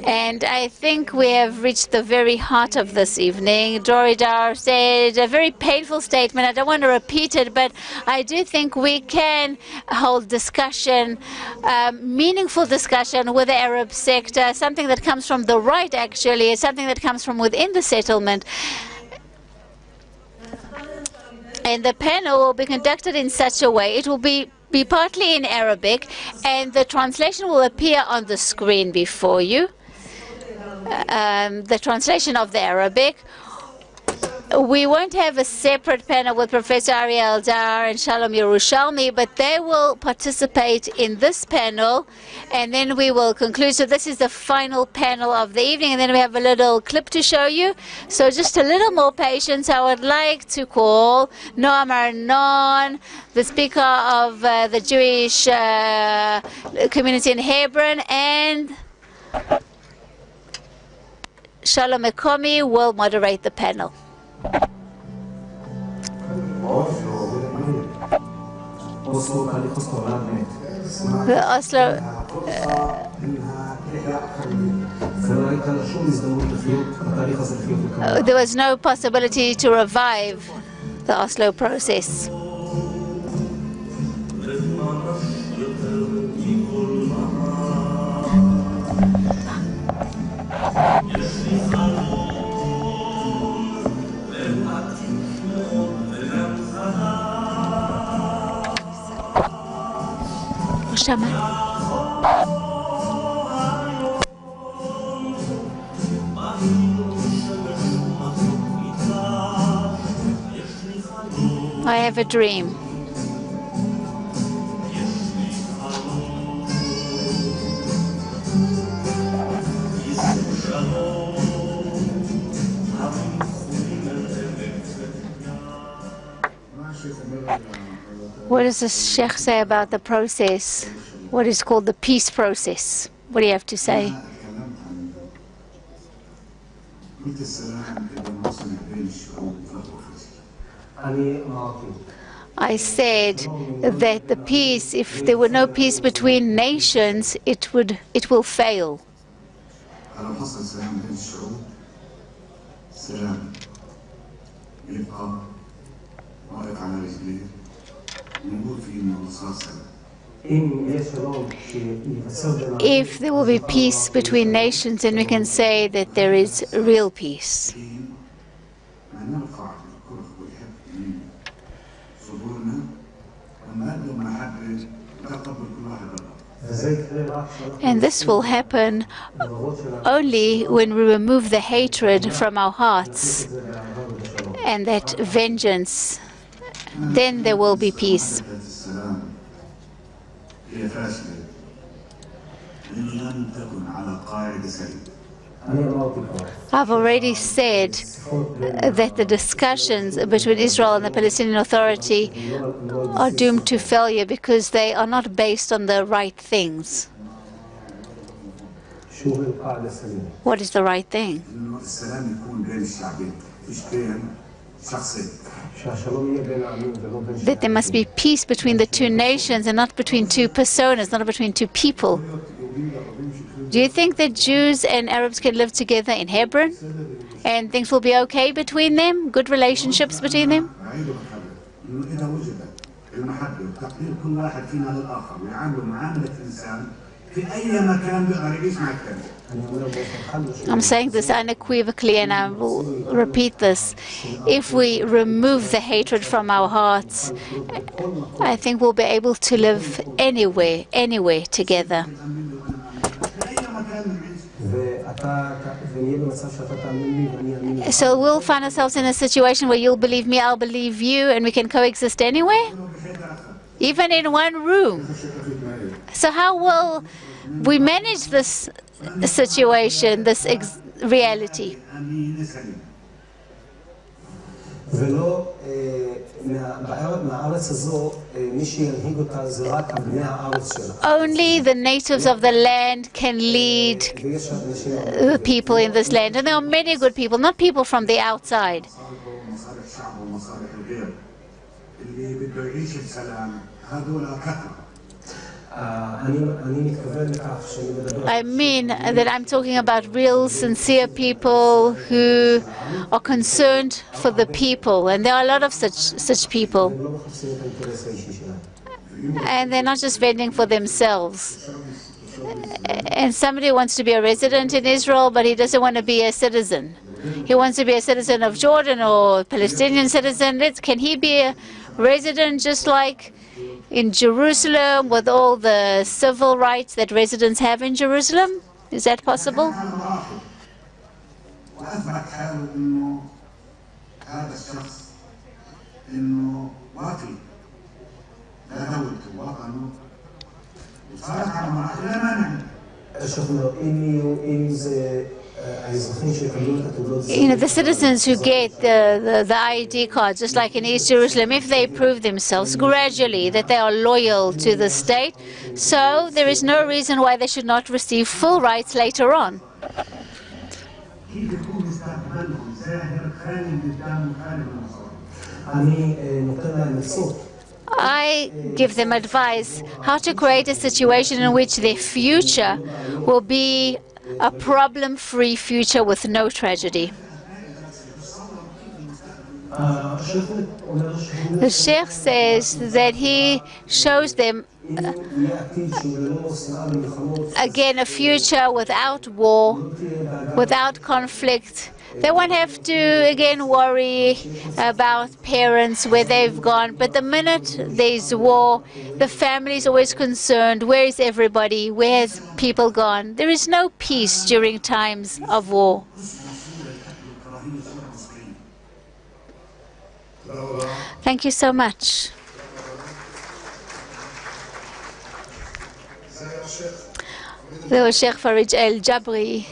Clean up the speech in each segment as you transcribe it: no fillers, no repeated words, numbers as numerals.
And I think we have reached the very heart of this evening. Moderator said a very painful statement. I don't want to repeat it, but I do think we can hold discussion, meaningful discussion with the Arab sector, something that comes from the right, actually, something that comes from within the settlement. And the panel will be conducted in such a way, it will be partly in Arabic, and the translation will appear on the screen before you. The translation of the Arabic. We won't have a separate panel with Professor Aryeh, Eldad and Shalom Yerushalmi, but they will participate in this panel, and then we will conclude. So this is the final panel of the evening, and then we have a little clip to show you. So just a little more patience. I would like to call Noam Arnon, the speaker of the Jewish community in Hebron, and Shalom Economy will moderate the panel. The Oslo there was no possibility to revive the Oslo process. I have a dream. What does the Sheikh say about the process? What is called the peace process? What do you have to say? I said that the peace, if there were no peace between nations, it will fail. If there will be peace between nations, then we can say that there is real peace. And this will happen only when we remove the hatred from our hearts and that vengeance. Then there will be peace. I've already said that the discussions between Israel and the Palestinian Authority are doomed to failure because they are not based on the right things. What is the right thing? That there must be peace between the two nations and not between two personas, not between two people. Do you think that Jews and Arabs can live together in Hebron and things will be okay between them? Good relationships between them? I'm saying this unequivocally, and I will repeat this. If we remove the hatred from our hearts, I think we'll be able to live anywhere together. So we'll find ourselves in a situation where you'll believe me, I'll believe you, and we can coexist anywhere? Even in one room. So how will we manage this situation, this reality? Only the natives of the land can lead the people in this land. And there are many good people, not people from the outside. I mean that I'm talking about real, sincere people who are concerned for the people, and there are a lot of such people. And they're not just vending for themselves. And somebody wants to be a resident in Israel, but he doesn't want to be a citizen. He wants to be a citizen of Jordan or a Palestinian citizen. Can he be a resident just like in Jerusalem with all the civil rights that residents have in Jerusalem? Is that possible? The citizens who get the ID card, just like in East Jerusalem, if they prove themselves gradually that they are loyal to the state, so there is no reason why they should not receive full rights later on. I give them advice how to create a situation in which their future will be a problem-free future with no tragedy. The Sheikh says that he shows them again a future without war, without conflict. They won't have to again worry about parents, where they've gone. But the minute there's war, the family is always concerned. Where is everybody? Where has people gone? There is no peace during times of war. Thank you so much. There was Sheikh Farid Jabri.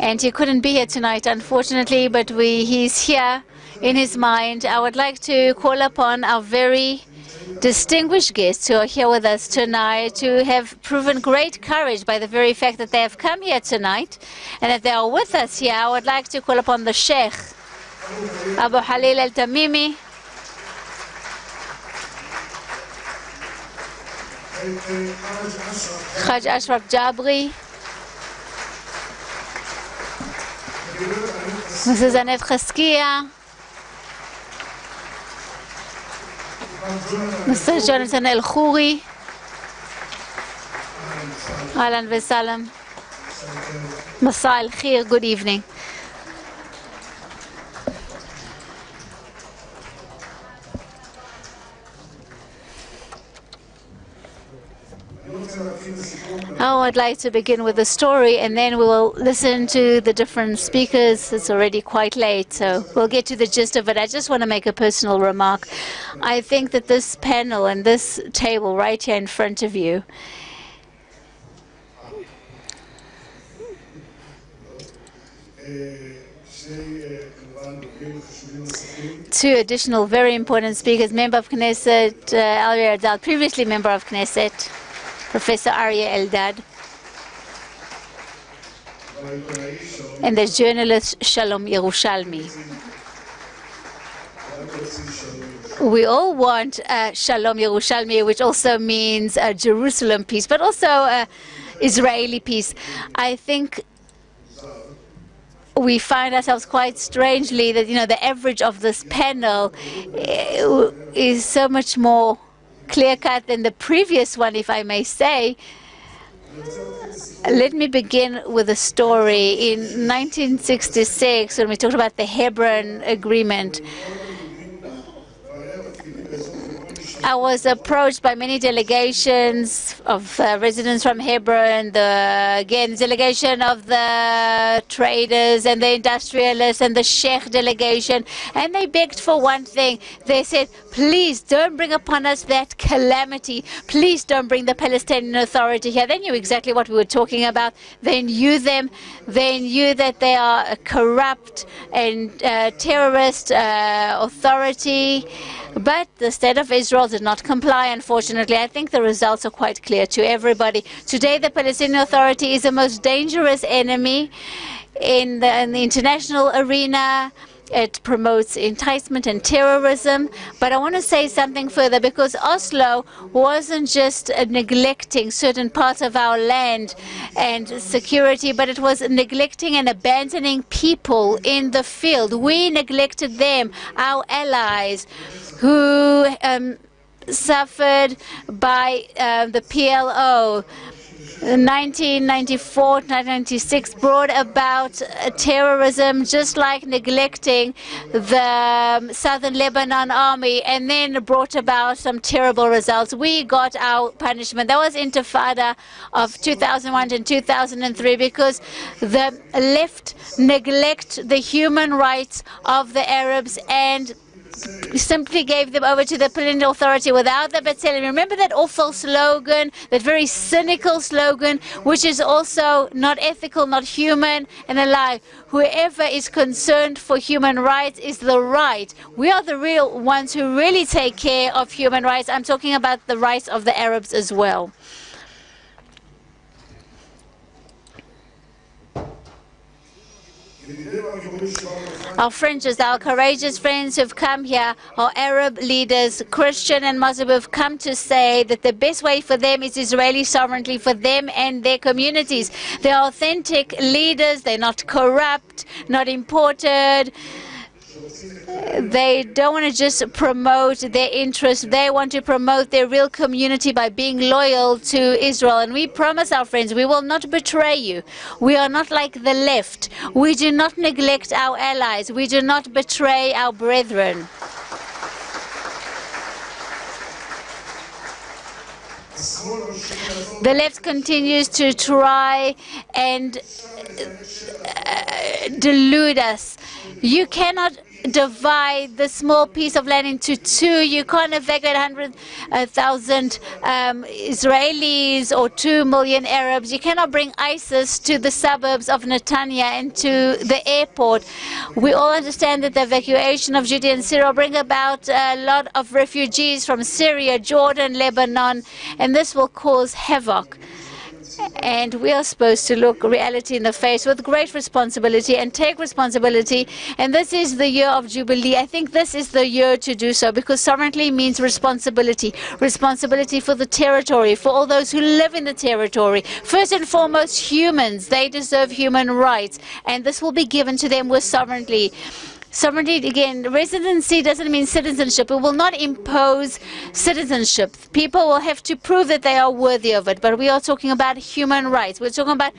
And he couldn't be here tonight, unfortunately, but he's here in his mind. I would like to call upon our very distinguished guests who are here with us tonight, who have proven great courage by the very fact that they have come here tonight and that they are with us here. I would like to call upon the Sheikh, Abu Khalil Al-Tamimi, Haj Ashraf Jabri, Ms.Anette Chasachiya, Mr. Jonathan Elkhouri, Ahlan wa Salam, Masa al-Khair, good evening. Now I'd like to begin with a story, and then we will listen to the different speakers. It's already quite late, so we'll get to the gist of it. I just want to make a personal remark. I think that this panel and this table right here in front of you two additional very important speakers, member of Knesset, Aryeh, previously member of Knesset, Professor Aryeh Eldad, and the journalist Shalom Yerushalmi. We all want Shalom Yerushalmi, which also means Jerusalem peace, but also Israeli peace. I think we find ourselves quite strangely that, the average of this panel is so much more clear-cut than the previous one, if I may say. Let me begin with a story. In 1966, when we talked about the Hebron Agreement, I was approached by many delegations of residents from Hebron, the delegation of the traders and the industrialists and the Sheikh delegation, and they begged for one thing. They said, please don't bring upon us that calamity. Please don't bring the Palestinian Authority here. They knew exactly what we were talking about. They knew them. They knew that they are a corrupt and terrorist authority. But the state of Israel did not comply, unfortunately. I think the results are quite clear to everybody. Today, the Palestinian Authority is the most dangerous enemy in the international arena, It promotes enticement and terrorism. But I want to say something further, because Oslo wasn't just neglecting certain parts of our land and security, but it was neglecting and abandoning people in the field. We neglected them, our allies, who suffered by the PLO. 1994, 1996 brought about terrorism, just like neglecting the Southern Lebanon army, and then brought about some terrible results. We got our punishment. That was Intifada of 2001 and 2003, because the left neglect the human rights of the Arabs and simply gave them over to the political authority without the B'Tselem. Remember that awful slogan, that very cynical slogan, which is also not ethical, not human, and a lie. Whoever is concerned for human rights is the right. We are the real ones who really take care of human rights. I'm talking about the rights of the Arabs as well. Our friends, our courageous friends who've come here, our Arab leaders, Christian and Muslim, who've come to say that the best way for them is Israeli sovereignty for them and their communities. They're authentic leaders. They're not corrupt, not imported. They don't want to just promote their interests. They want to promote their real community by being loyal to Israel. And we promise our friends, we will not betray you. We are not like the left. We do not neglect our allies. We do not betray our brethren. The left continues to try and delude us. You cannot divide the small piece of land into two. You can't evacuate 100,000 Israelis or 2 million Arabs. You cannot bring ISIS to the suburbs of Netanya and to the airport. We all understand that the evacuation of Judea and Syria will bring about a lot of refugees from Syria, Jordan, Lebanon, and this will cause havoc. And we are supposed to look reality in the face with great responsibility and take responsibility. And this is the year of Jubilee. I think this is the year to do so, because sovereignty means responsibility. Responsibility for the territory, for all those who live in the territory. First and foremost, humans. They deserve human rights. And this will be given to them with sovereignty. Sovereignty, again, residency doesn't mean citizenship. It will not impose citizenship. People will have to prove that they are worthy of it. But we are talking about human rights. We're talking about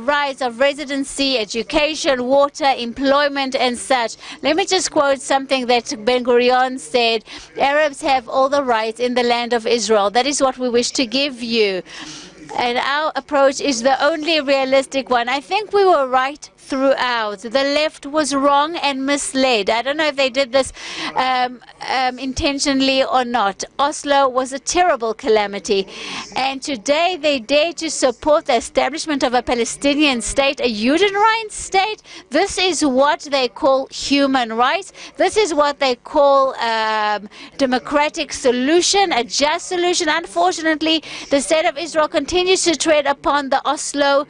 rights of residency, education, water, employment, and such. Let me just quote something that Ben-Gurion said. Arabs have all the rights in the land of Israel. That is what we wish to give you. And our approach is the only realistic one. I think we were right throughout. The left was wrong and misled. I don't know if they did this intentionally or not. Oslo was a terrible calamity. And today they dare to support the establishment of a Palestinian state, a Judenrein state. This is what they call human rights. This is what they call democratic solution, a just solution. Unfortunately, the state of Israel continues to tread upon the Oslo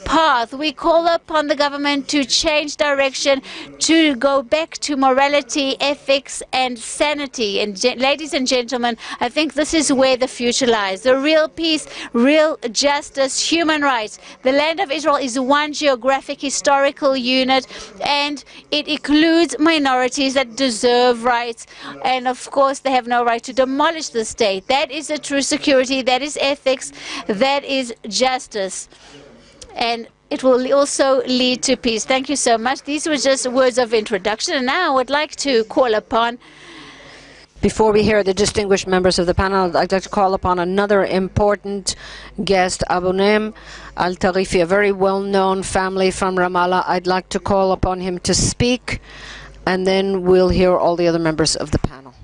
path. We call upon the government to change direction, to go back to morality, ethics, and sanity. And ladies and gentlemen, I think this is where the future lies. The real peace, real justice, human rights. The land of Israel is one geographic historical unit, and it includes minorities that deserve rights. And of course, they have no right to demolish the state. That is a true security. That is ethics. That is justice. And it will also lead to peace. Thank you so much. These were just words of introduction. And now I would like to call upon... Before we hear the distinguished members of the panel, I'd like to call upon another important guest, Abu Noam Al-Tarifi, a very well-known family from Ramallah. I'd like to call upon him to speak, and then we'll hear all the other members of the panel.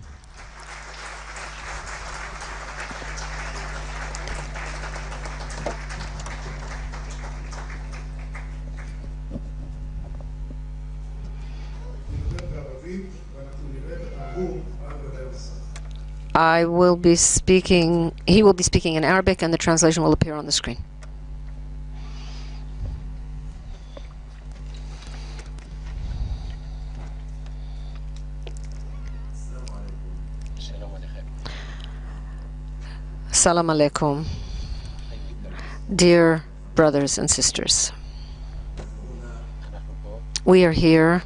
He will be speaking in Arabic, and the translation will appear on the screen. Assalamu alaikum. Dear brothers and sisters, we are here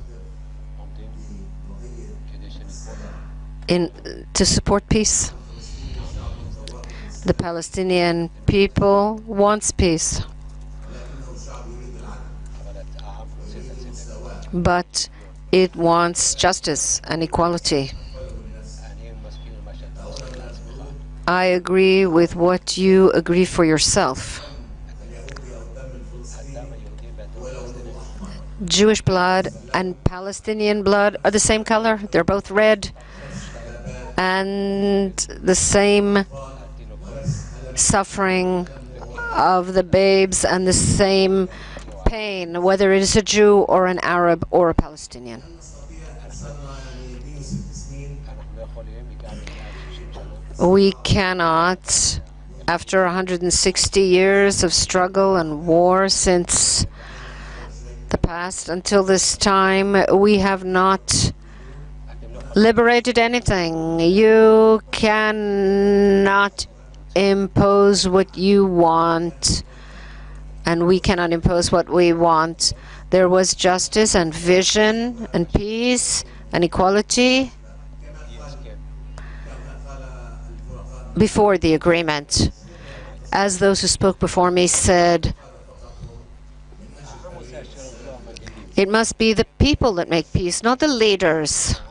to support peace. The Palestinian people wants peace, but it wants justice and equality. I agree with what you agree for yourself. Jewish blood and Palestinian blood are the same color. They're both red, and the same suffering of the babes and the same pain, whether it is a Jew or an Arab or a Palestinian. We cannot, after 160 years of struggle and war since the past until this time, we have not liberated anything. You cannot impose what you want, and we cannot impose what we want. There was justice and vision and peace and equality before the agreement. As those who spoke before me said, it must be the people that make peace, not the leaders.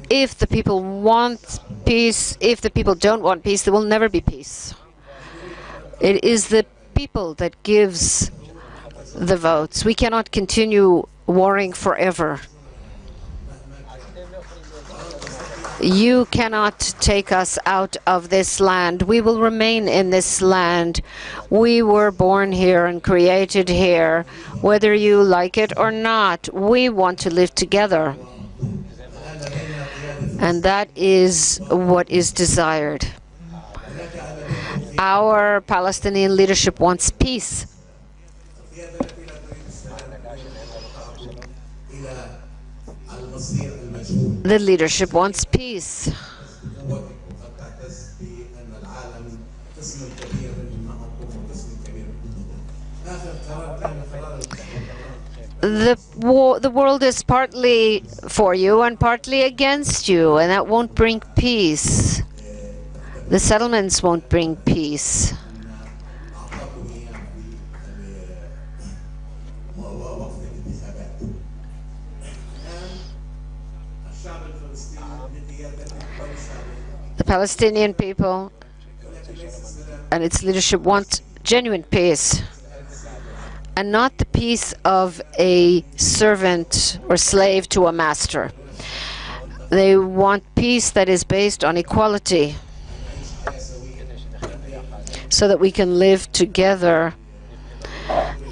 If the people want peace, if the people don't want peace, there will never be peace. It is the people that gives the votes. We cannot continue warring forever. You cannot take us out of this land. We will remain in this land. We were born here and created here. Whether you like it or not, we want to live together. And that is what is desired. Our Palestinian leadership wants peace. The leadership wants peace. The world is partly for you and partly against you, and that won't bring peace. The settlements won't bring peace. The Palestinian people and its leadership want genuine peace, and not the peace of a servant or slave to a master. They want peace that is based on equality, so that we can live together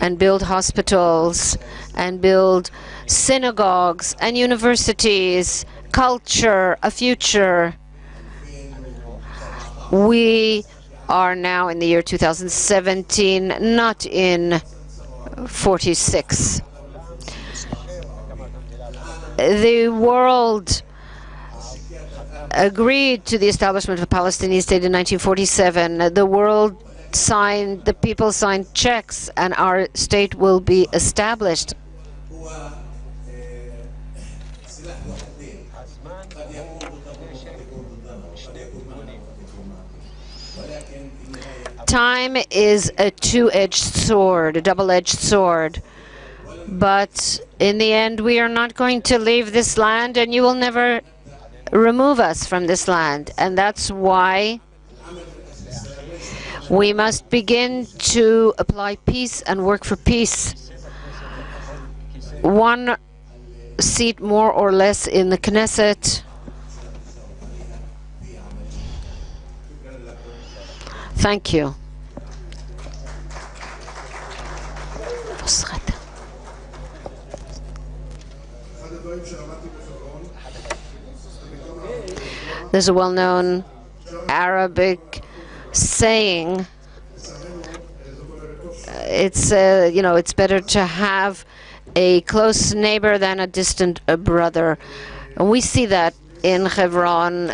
and build hospitals and build synagogues and universities, culture, a future. We are now in the year 2017, not in 46. The world agreed to the establishment of a Palestinian state in 1947. The world signed, the people signed checks, and our state will be established. Time is a two-edged sword, a double-edged sword. But in the end, we are not going to leave this land, and you will never remove us from this land. And that's why we must begin to apply peace and work for peace. One seat more or less in the Knesset. Thank you. There's a well-known Arabic saying. It's it's better to have a close neighbor than a distant brother, and we see that in Hebron,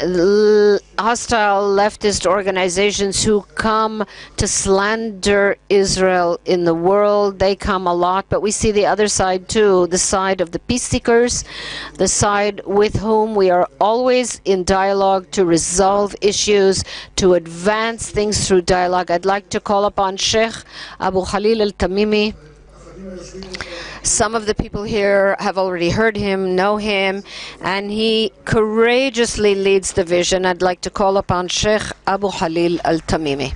hostile leftist organizations who come to slander Israel in the world. They come a lot, but we see the other side too, the side of the peace seekers, the side with whom we are always in dialogue to resolve issues, to advance things through dialogue. I'd like to call upon Sheikh Abu Khalil Al-Tamimi. Some of the people here have already heard him, know him, and he courageously leads the vision. I'd like to call upon Sheikh Abu Khalil Al-Tamimi.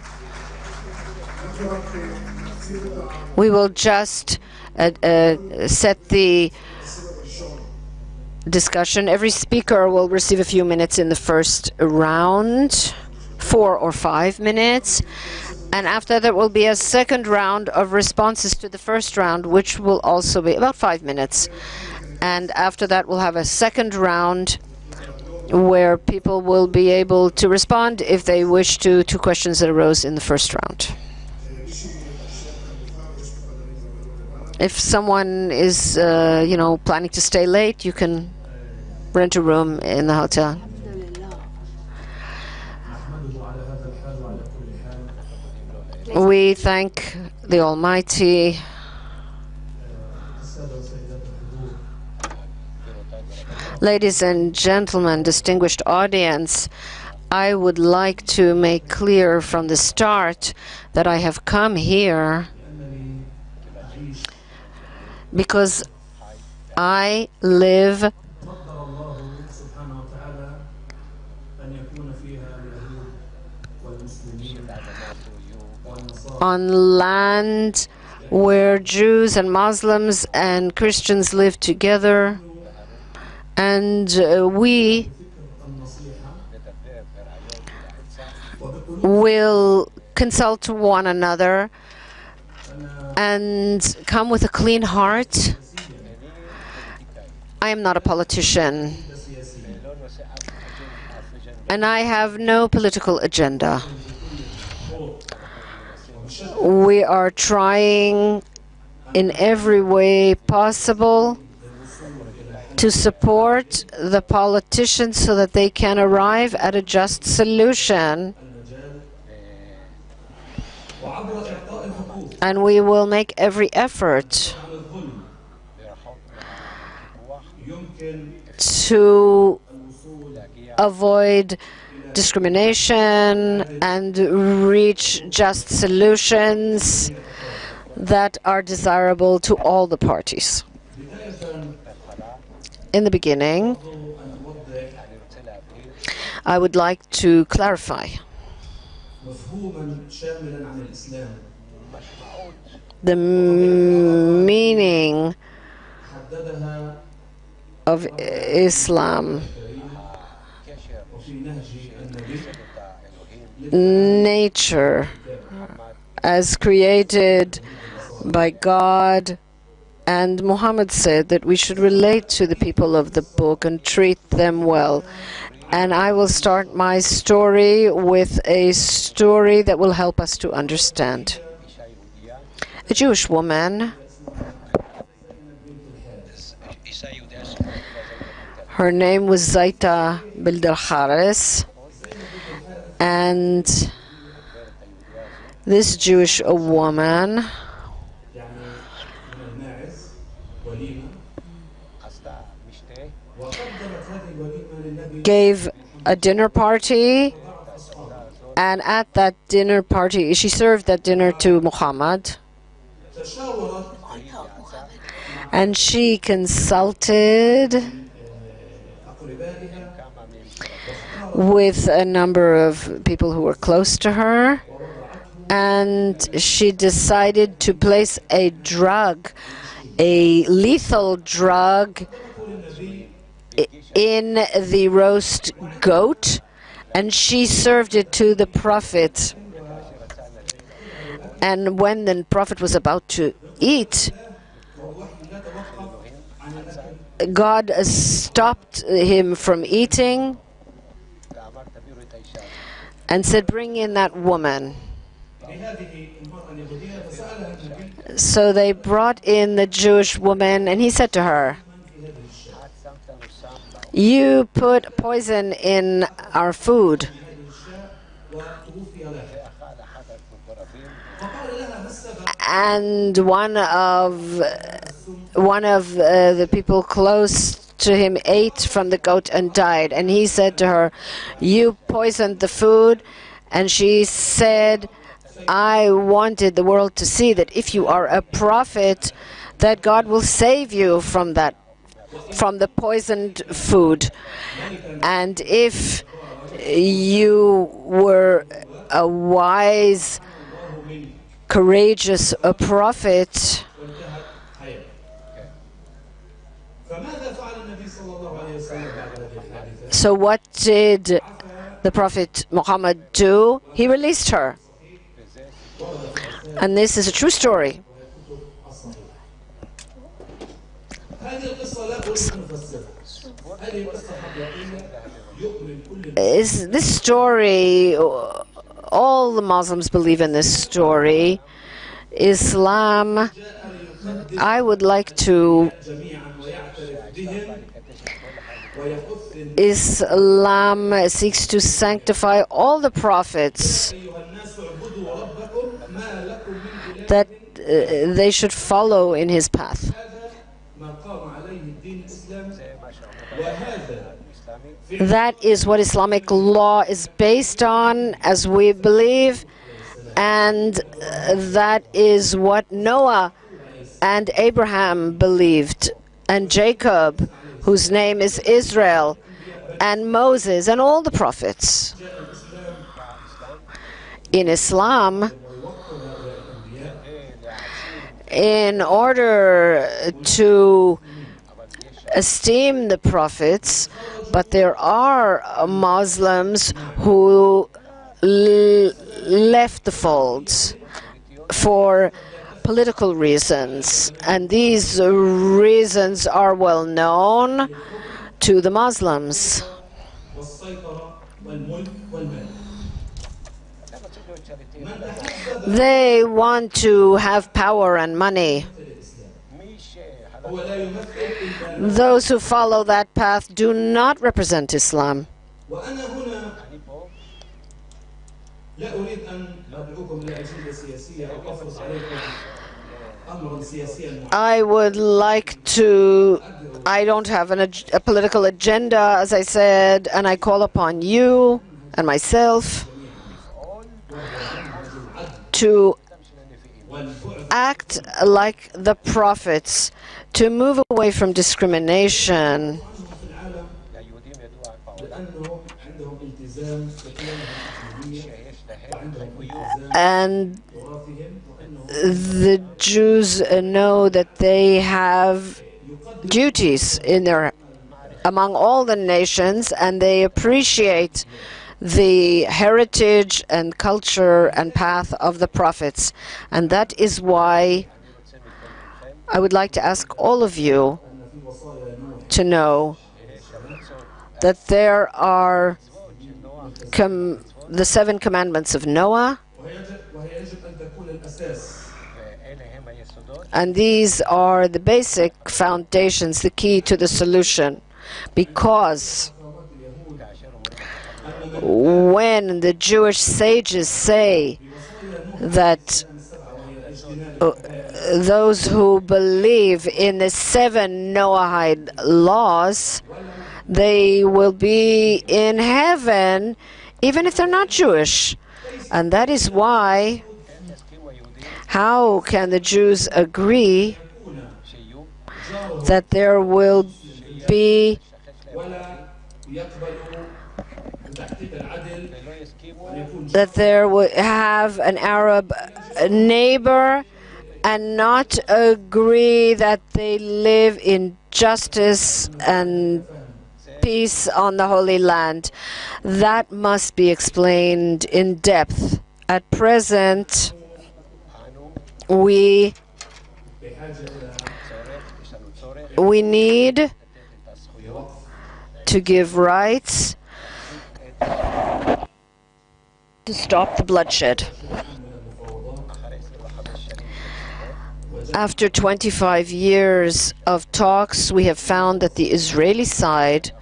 We will just set the discussion. Every speaker will receive a few minutes in the first round, 4 or 5 minutes. And after that will be a second round of responses to the first round, which will also be about 5 minutes. And after that, we'll have a second round where people will be able to respond if they wish to questions that arose in the first round. If someone is, planning to stay late, you can rent a room in the hotel. We thank the Almighty. Ladies and gentlemen, distinguished audience, I would like to make clear from the start that I have come here because I live on land where Jews and Muslims and Christians live together, and we will consult one another and come with a clean heart. I am not a politician, and I have no political agenda. We are trying in every way possible to support the politicians so that they can arrive at a just solution. And we will make every effort to avoid discrimination and reach just solutions that are desirable to all the parties. In the beginning, I would like to clarify the meaning of Islam. Nature as created by God, and Muhammad said that we should relate to the people of the book and treat them well. And I will start my story with a story that will help us to understand. A Jewish woman, her name was Zaita bint al-Haris, and this Jewish woman gave a dinner party, and at that dinner party, she served that dinner to Muhammad, and she consulted with a number of people who were close to her, and she decided to place a drug, a lethal drug, in the roast goat, and she served it to the Prophet. And when the Prophet was about to eat, God stopped him from eating and said, "Bring in that woman." So they brought in the Jewish woman, and he said to her, You put poison in our food. And one of the people close to him ate from the goat and died. And he said to her, "You poisoned the food." And she said, "I wanted the world to see that if you are a prophet, that God will save you from that, from the poisoned food. And if you were a wise, courageous prophet." So what did the Prophet Muhammad do? He released her. And this is a true story. Is this story, all the Muslims believe in this story. Islam, I would like to, Islam seeks to sanctify all the prophets, that they should follow in his path. That is what Islamic law is based on, as we believe, and that is what Noah and Abraham believed, and Jacob, whose name is Israel, and Moses, and all the prophets. In Islam, in order to esteem the prophets, but there are Muslims who left the folds for political reasons, and these reasons are well known to the Muslims. They want to have power and money. Those who follow that path do not represent Islam. I would like to, I don't have a political agenda, as I said, and I call upon you and myself to act like the prophets, to move away from discrimination, and the Jews know that they have duties in among all the nations, and they appreciate the heritage and culture and path of the prophets. And that is why I would like to ask all of you to know that there are the 7 commandments of Noah, and these are the basic foundations, the key to the solution. Because when the Jewish sages say that those who believe in the 7 Noahide laws, they will be in heaven even if they're not Jewish. And that is why, how can the Jews agree that there will be have an Arab neighbor and not agree that they live in justice and peace on the Holy Land? That must be explained in depth. At present, we need to give rights to stop the bloodshed. After 25 years of talks, we have found that the Israeli side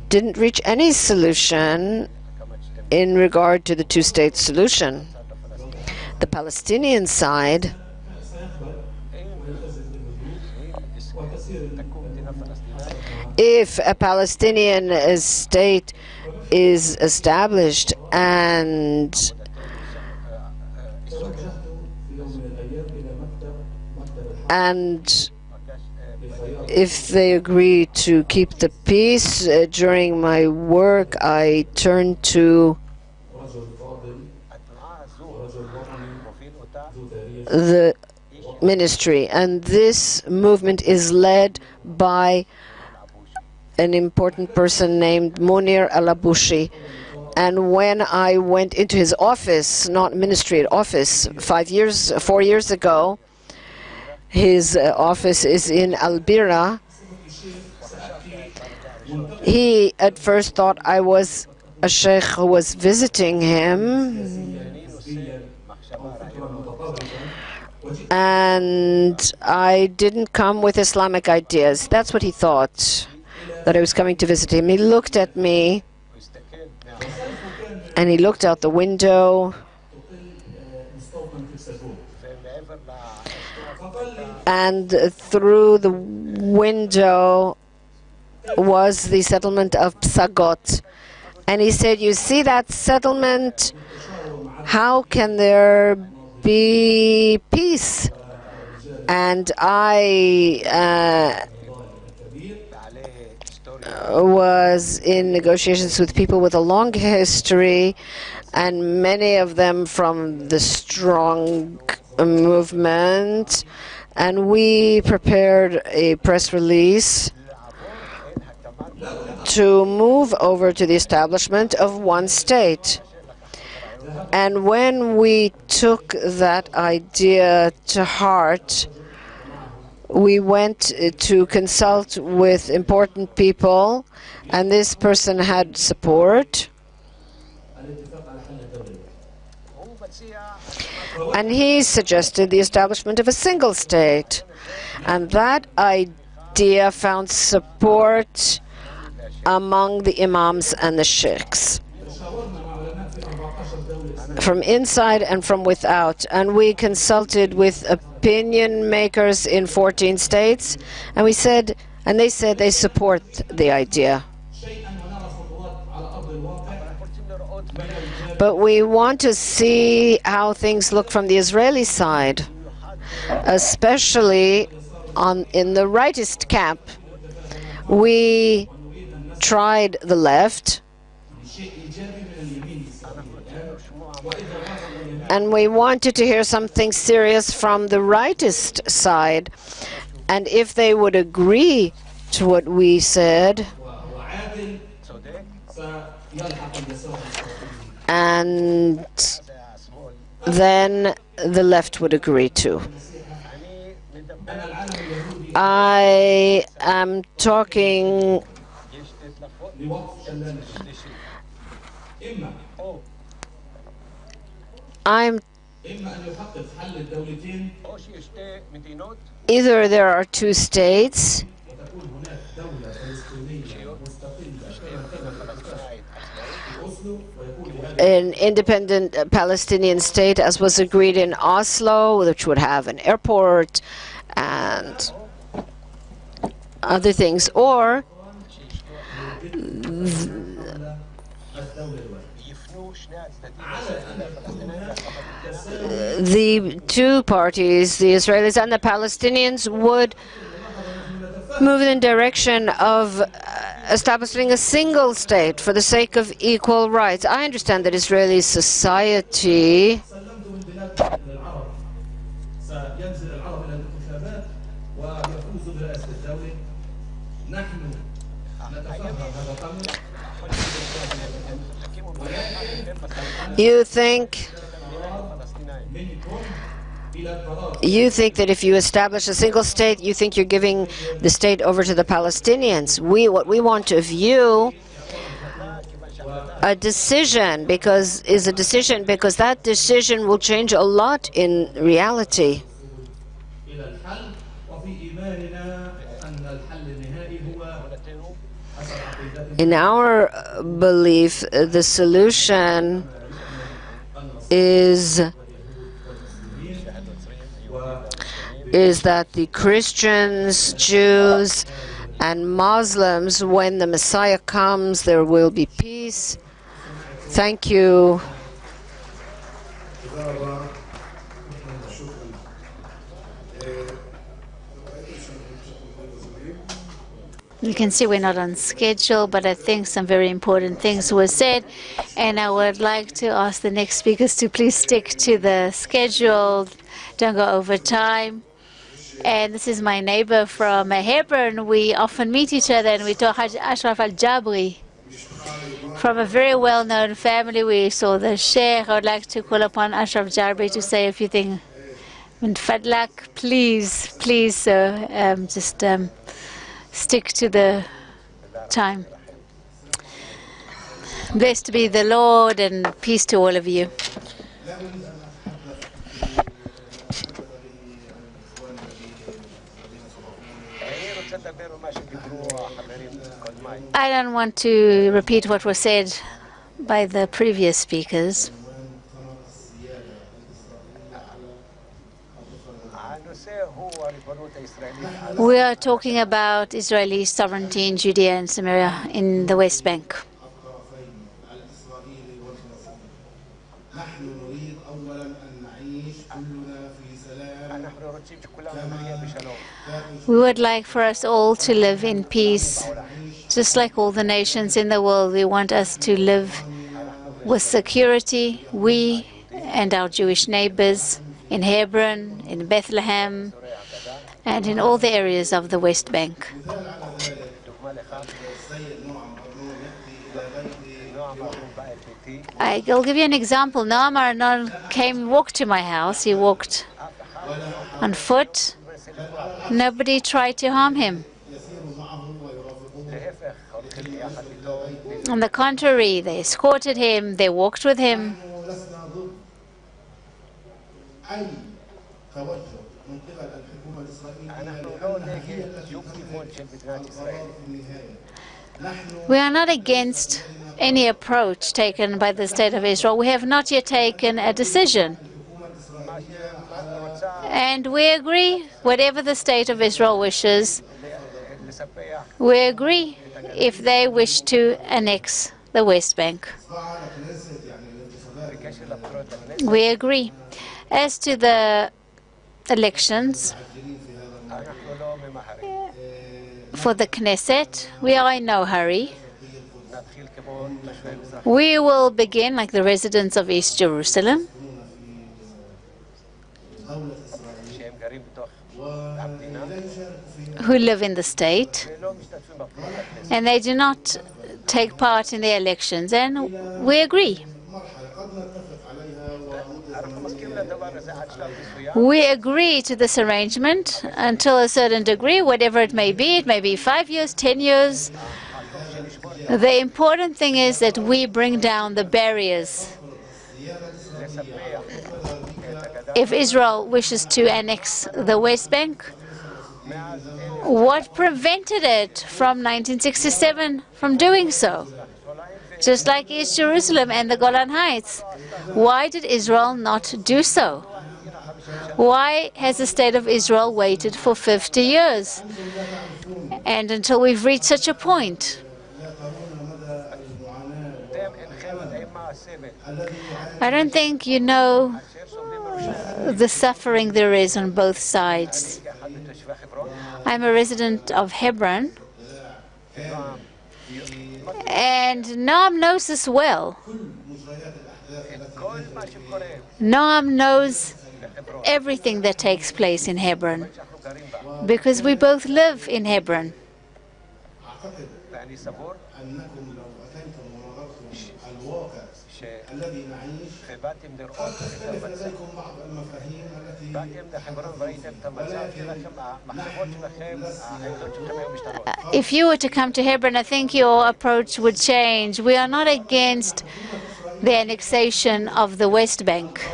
didn't reach any solution in regard to the two-state solution. The Palestinian side if a Palestinian state is established and if they agree to keep the peace, during my work I turned to the ministry, and this movement is led by an important person named Munir Al-Abushi. And when I went into his office, not ministry, office, 4 years ago, his office is in Al-Bira. He at first thought I was a sheikh who was visiting him, and I didn't come with Islamic ideas. That's what he thought, that I was coming to visit him. He looked at me, and he looked out the window, and through the window was the settlement of Psagot. And he said, "You see that settlement? How can there be peace?" And I was in negotiations with people with a long history, and many of them from the strong movement, and we prepared a press release to move over to the establishment of one state. And when we took that idea to heart, we went to consult with important people, and this person had support. And he suggested the establishment of a single state. And that idea found support among the imams and the sheikhs, from inside and from without. And we consulted with opinion makers in 14 states, and we said, and they said they support the idea. But we want to see how things look from the Israeli side, especially in the rightist camp. We tried the left, and we wanted to hear something serious from the rightist side. And if they would agree to what we said, and then the left would agree too. I am talking either there are two states, an independent Palestinian state as was agreed in Oslo, which would have an airport and other things, or the two parties, the Israelis and the Palestinians, would move in the direction of establishing a single state for the sake of equal rights. I understand that Israeli society You think that if you establish a single state, you think you're giving the state over to the Palestinians. What we want to view a decision because that decision will change a lot in reality. In our belief, the solution is that the Christians, Jews, and Muslims, when the Messiah comes, there will be peace. Thank you. You can see we're not on schedule, but I think some very important things were said. And I would like to ask the next speakers to please stick to the schedule. Don't go over time. And this is my neighbor from Hebron. We often meet each other, and we talk Ashraf al-Jabri. From a very well-known family, we saw the Sheikh. I would like to call upon Ashraf Jabri to say a few things. And Fadlak, please, sir, just stick to the time. Blessed be the Lord, and peace to all of you. I don't want to repeat what was said by the previous speakers. We are talking about Israeli sovereignty in Judea and Samaria in the West Bank. We would like for us all to live in peace, just like all the nations in the world. We want us to live with security, we and our Jewish neighbors in Hebron, in Bethlehem, and in all the areas of the West Bank. I'll give you an example. Noam Arnon walked to my house. He walked on foot. Nobody tried to harm him. On the contrary, they escorted him, they walked with him. We are not against any approach taken by the State of Israel. We have not yet taken a decision. And we agree, whatever the State of Israel wishes, we agree if they wish to annex the West Bank. We agree. As to the elections for the Knesset, we are in no hurry. We will begin like the residents of East Jerusalem, who live in the state, and they do not take part in the elections, and we agree. We agree to this arrangement until a certain degree, whatever it may be 5 years, 10 years. The important thing is that we bring down the barriers. If Israel wishes to annex the West Bank, what prevented it from 1967 from doing so? Just like East Jerusalem and the Golan Heights. Why did Israel not do so? Why has the State of Israel waited for 50 years? And until we've reached such a point? I don't think you know the suffering there is on both sides. I'm a resident of Hebron, and Noam knows this well. Noam knows everything that takes place in Hebron, because we both live in Hebron. If you were to come to Hebron, I think your approach would change. We are not against the annexation of the West Bank,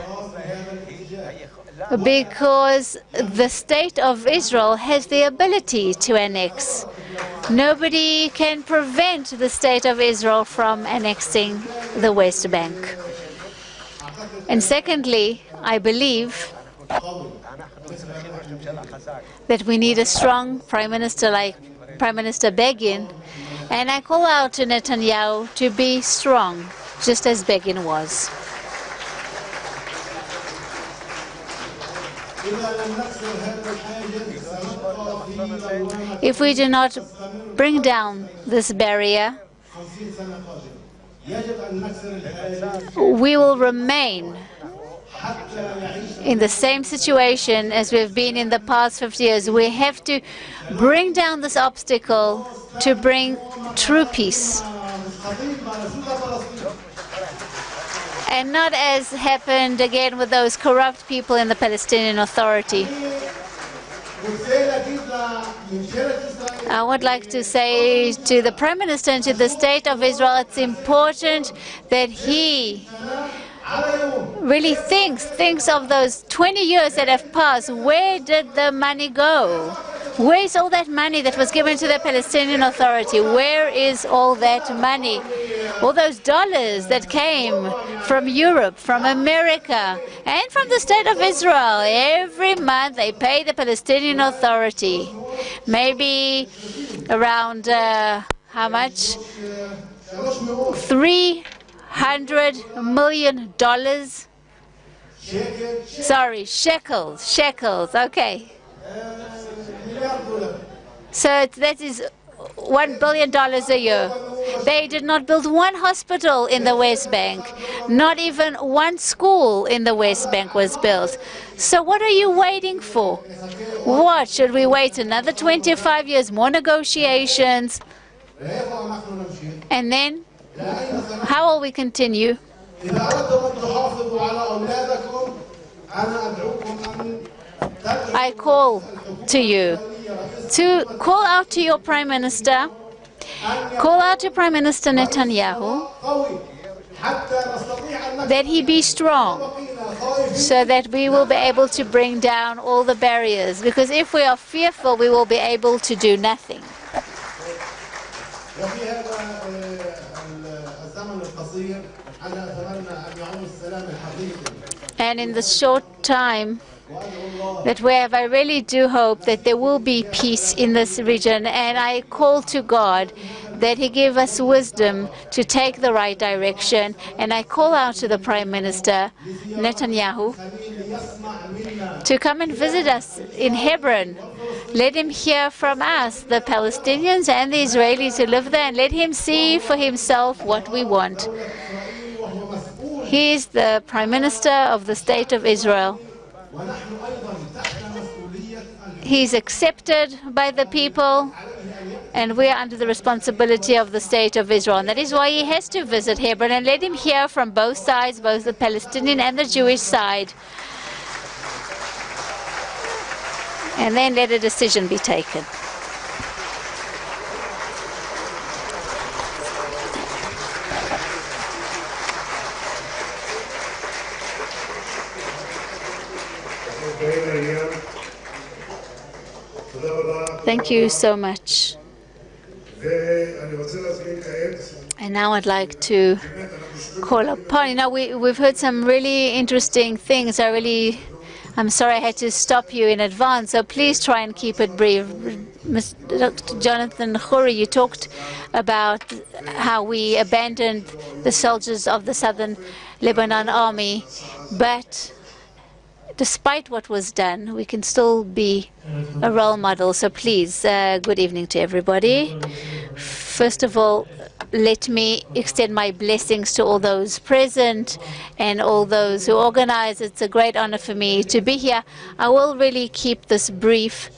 because the State of Israel has the ability to annex Nobody can prevent the State of Israel from annexing the West Bank. And secondly, I believe that we need a strong Prime Minister like Prime Minister Begin, and I call out to Netanyahu to be strong, just as Begin was. If we do not bring down this barrier, we will remain in the same situation as we've been in the past 50 years. We have to bring down this obstacle to bring true peace. And not as happened again with those corrupt people in the Palestinian Authority. I would like to say to the Prime Minister and to the State of Israel, it's important that he really thinks of those 20 years that have passed. Where did the money go? Where is all that money that was given to the Palestinian Authority? Where is all that money? All those dollars that came from Europe, from America, and from the State of Israel. Every month they pay the Palestinian Authority. Maybe around, how much? $300 million. Sorry, shekels, okay. So that is $1 billion a year. They did not build one hospital in the West Bank. Not even one school in the West Bank was built. So what are you waiting for? What? Should we wait another 25 years, more negotiations? And then, how will we continue? I call to you to call out to your Prime Minister, call out to Prime Minister Netanyahu that he be strong so that we will be able to bring down all the barriers, because if we are fearful we will be able to do nothing. And in the short time that we have, I really do hope that there will be peace in this region, and I call to God that He give us wisdom to take the right direction, and I call out to the Prime Minister Netanyahu to come and visit us in Hebron. Let him hear from us, the Palestinians and the Israelis who live there, and let him see for himself what we want. He is the Prime Minister of the State of Israel. He's accepted by the people, and we are under the responsibility of the State of Israel. And that is why he has to visit Hebron, and let him hear from both sides, both the Palestinian and the Jewish side. And then let a decision be taken. Thank you so much. And now I'd like to call upon, we've heard some really interesting things. I'm sorry I had to stop you in advance, so please try and keep it brief. Dr. Jonathan Elkhouri, you talked about how we abandoned the soldiers of the Southern Lebanon Army, but despite what was done, we can still be a role model. So please, good evening to everybody. First of all, let me extend my blessings to all those present and all those who organize. It's a great honor for me to be here. I will really keep this brief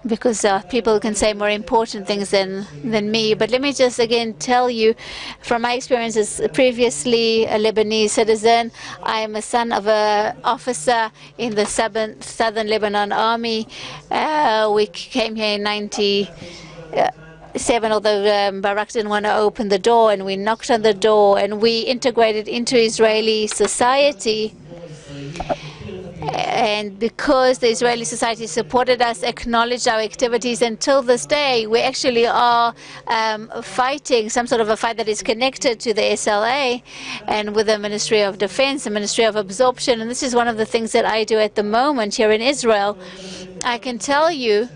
because people can say more important things than me. But let me just again tell you from my experiences, previously a Lebanese citizen. I am a son of an officer in the Southern Lebanon Army. We came here in 1997, although Barak didn't want to open the door, and we knocked on the door, and we integrated into Israeli society. And because the Israeli society supported us, acknowledged our activities, until this day, we actually are fighting some sort of a fight that is connected to the SLA and with the Ministry of Defense, the Ministry of Absorption. And this is one of the things that I do at the moment here in Israel. I can tell you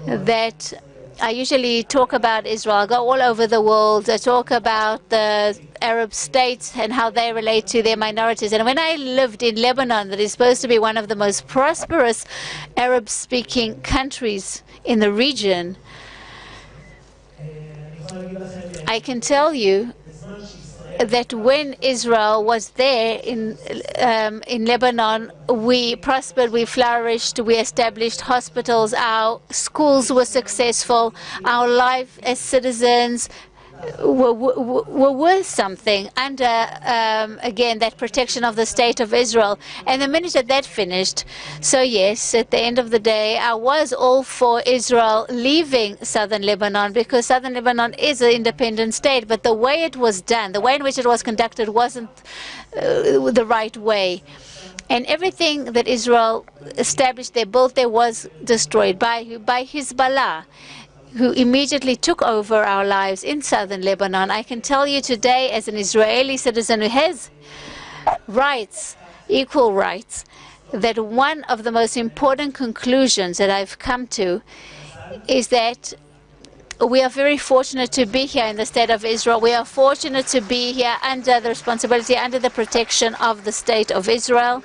that I usually talk about Israel. I go all over the world. I talk about the Arab states and how they relate to their minorities. And when I lived in Lebanon, that is supposed to be one of the most prosperous Arab-speaking countries in the region, I can tell you that when Israel was there in Lebanon, we prospered, we flourished, we established hospitals, our schools were successful, our life as citizens were worth something under, again, that protection of the State of Israel. And the minute that finished, so yes, at the end of the day, I was all for Israel leaving southern Lebanon, because southern Lebanon is an independent state, but the way it was done, the way in which it was conducted wasn't the right way. And everything that Israel established there, built there, was destroyed by Hezbollah, who immediately took over our lives in southern Lebanon. I can tell you today, as an Israeli citizen who has rights, equal rights, that one of the most important conclusions that I've come to is that we are very fortunate to be here in the state of Israel. We are fortunate to be here under the responsibility, under the protection of the state of Israel.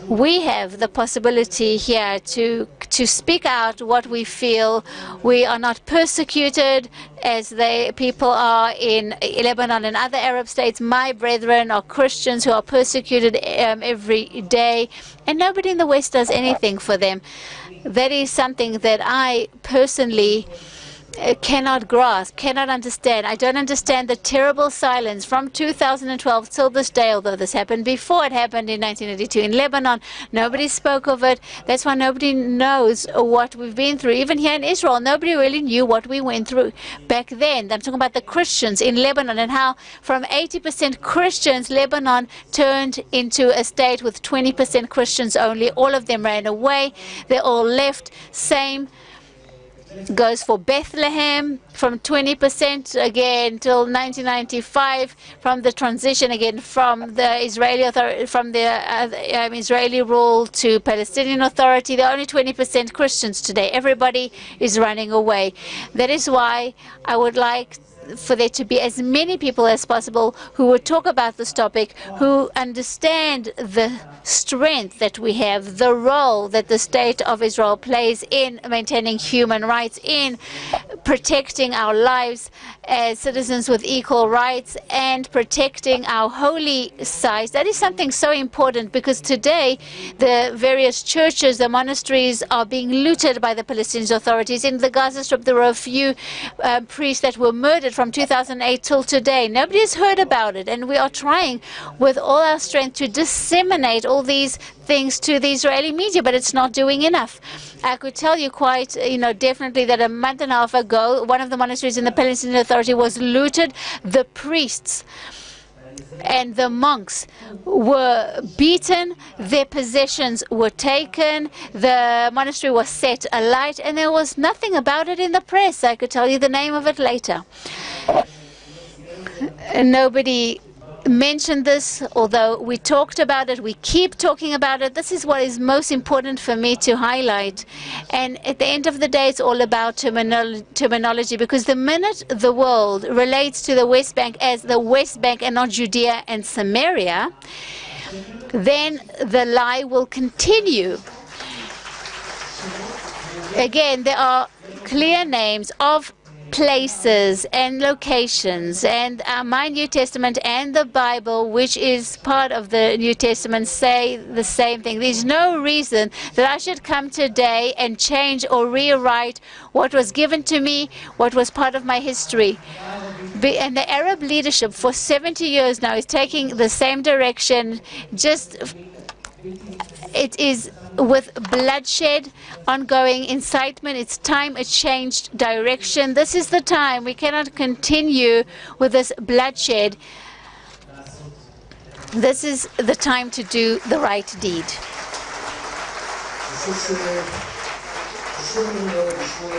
We have the possibility here to speak out what we feel. We are not persecuted as the people are in Lebanon and other Arab states. My brethren are Christians who are persecuted every day, and nobody in the West does anything for them. That is something that I personally cannot grasp, cannot understand. I don't understand the terrible silence from 2012 till this day, although this happened before. It happened in 1982 in Lebanon. Nobody spoke of it. That's why nobody knows what we've been through. Even here in Israel, nobody really knew what we went through back then. I'm talking about the Christians in Lebanon and how from 80% Christians, Lebanon turned into a state with 20% Christians only. All of them ran away. They all left. Same goes for Bethlehem, from 20% again till 1995, from the transition again from the Israeli rule to Palestinian Authority. There are only 20% Christians today. Everybody is running away. That is why I would like for there to be as many people as possible who would talk about this topic, who understand the strength that we have, the role that the State of Israel plays in maintaining human rights, in protecting our lives as citizens with equal rights, and protecting our holy sites. That is something so important, because today the various churches, the monasteries are being looted by the Palestinian authorities. In the Gaza Strip, there were a few priests that were murdered from 2008 till today. Nobody has heard about it, and we are trying with all our strength to disseminate all these things to the Israeli media, but it's not doing enough. I could tell you quite, definitely that a month and a half ago, one of the monasteries in the Palestinian Authority was looted. The priests and the monks were beaten, their possessions were taken, the monastery was set alight, and there was nothing about it in the press. I could tell you the name of it later. Nobody mentioned this, although we talked about it, we keep talking about it. This is what is most important for me to highlight. And at the end of the day, it's all about terminology, because the minute the world relates to the West Bank as the West Bank and not Judea and Samaria, then the lie will continue. Again, there are clear names of places and locations, and my New Testament and the Bible, which is part of the New Testament, say the same thing. There's no reason that I should come today and change or rewrite what was given to me, what was part of my history. And the Arab leadership for 70 years now is taking the same direction. It is with bloodshed, ongoing incitement. It's time it changed direction. This is the time. We cannot continue with this bloodshed. This is the time to do the right deed.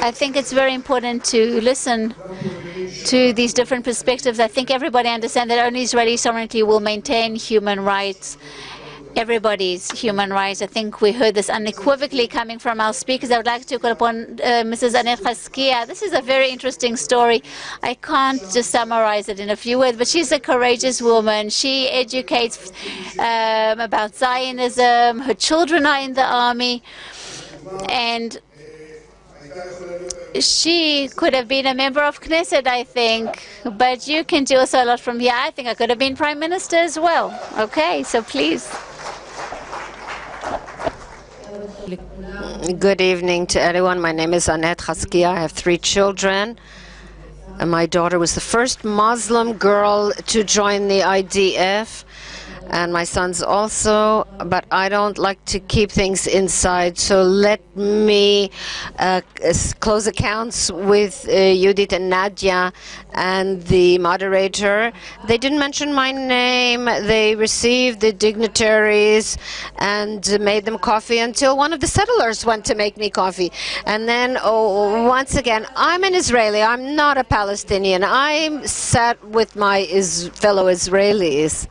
I think it's very important to listen to these different perspectives. I think everybody understands that only Israeli sovereignty will maintain human rights, everybody's human rights. I think we heard this unequivocally coming from our speakers. I would like to call upon Ms.Anette Chasachiya. This is a very interesting story. I can't just summarize it in a few words, but she's a courageous woman. She educates about Zionism. Her children are in the army. And she could have been a member of Knesset, I think, but you can do also a lot from here. I think I could have been Prime Minister as well. Okay, so please. Good evening to everyone. My name is Anette Chasachiya. I have 3 children. And my daughter was the first Muslim girl to join the IDF. And my sons also, but I don't like to keep things inside, so let me close accounts with Judith and Nadia and the moderator. They didn't mention my name. They received the dignitaries and made them coffee until one of the settlers went to make me coffee. And then, once again, I'm an Israeli. I'm not a Palestinian. I sat with my fellow Israelis.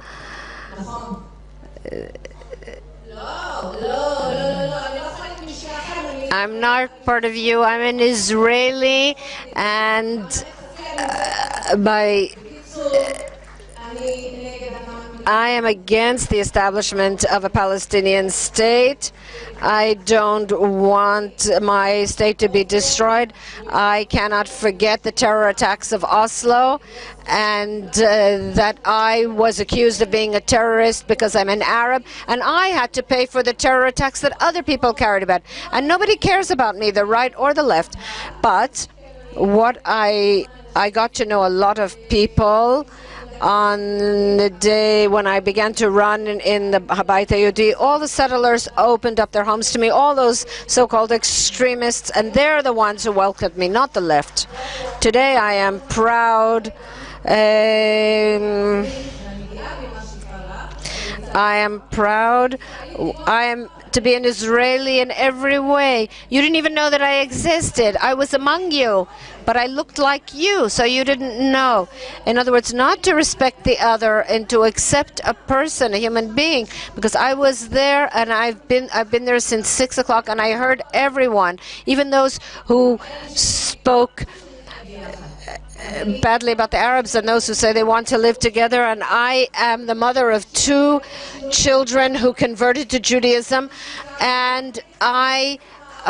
I'm not part of you. I'm an Israeli, and I am against the establishment of a Palestinian state. I don't want my state to be destroyed. I cannot forget the terror attacks of Oslo, and that I was accused of being a terrorist because I'm an Arab, and I had to pay for the terror attacks that other people carried about. And nobody cares about me, the right or the left. But what I got to know a lot of people on the day when I began to run in the Habayit Yehudi. All the settlers opened up their homes to me, all those so-called extremists, and they're the ones who welcomed me, not the left. Today I am proud. I am proud. I am to be an Israeli in every way. You didn't even know that I existed. I was among you, but I looked like you, so you didn't know. In other words, not to respect the other and to accept a person, a human being, because I was there, and I've been there since 6 o'clock, and I heard everyone, even those who spoke badly about the Arabs and those who say they want to live together. And I am the mother of 2 children who converted to Judaism, and I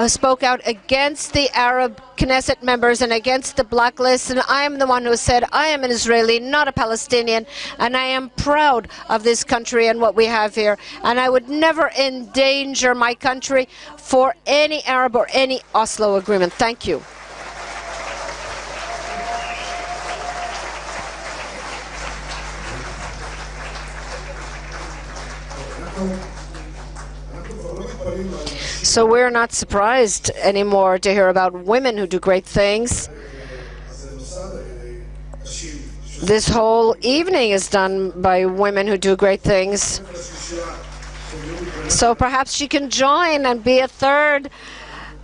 spoke out against the Arab Knesset members and against the blacklist, and I am the one who said I am an Israeli, not a Palestinian, and I am proud of this country and what we have here, and I would never endanger my country for any Arab or any Oslo agreement. Thank you. So we're not surprised anymore to hear about women who do great things. This whole evening is done by women who do great things. So perhaps she can join and be a third